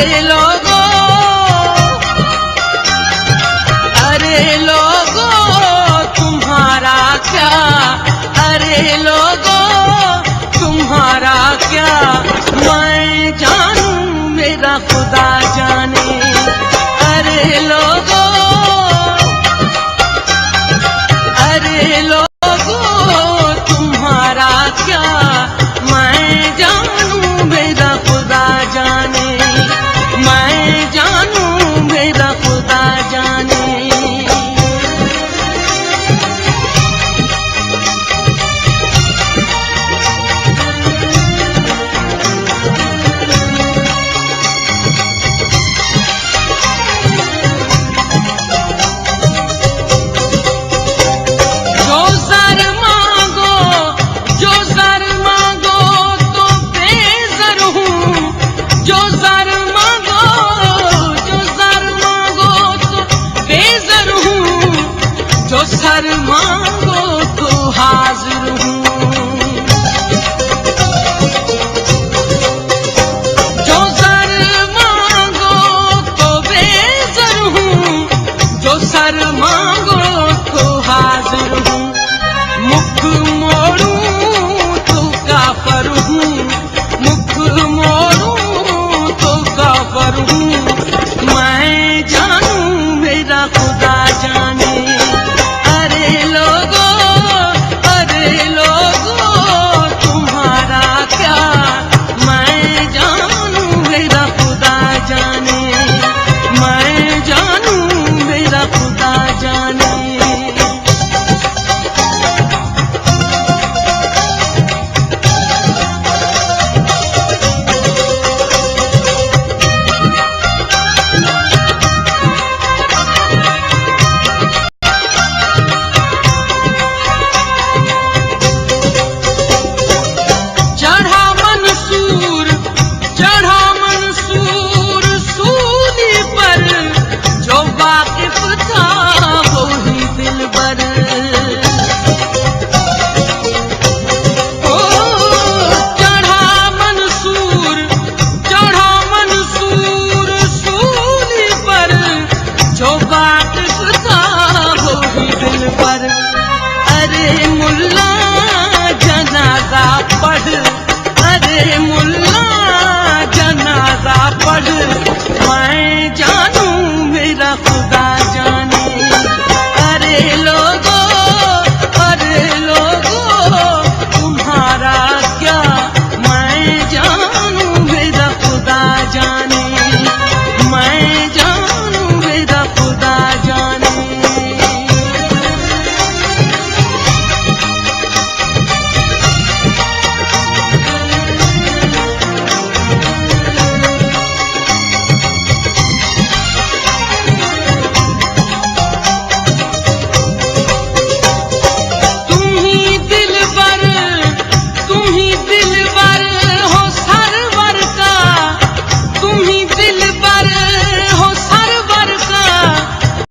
अरे लोगों तुम्हारा क्या, अरे लोगों तुम्हारा क्या, मैं जानूं मेरा खुदा जाने। अरे लोगों, अरे लोगों तुम्हारा क्या, मैं जानूं मेरा खुदा जाने, मैं जानूं मेरा खुदा जाने। सर मांगो तो हाजिर हूँ, जो सर मांगो तो बेसर हूँ, जो सर मांगो तो हाजिर हूँ। मुख मोड़ूं तो काफर हूँ, मुख मोड़ूं तो काफर हूँ, मैं जानूं मेरा खुदा जाने। अरे मुल्ला जनाजा पढ़, अरे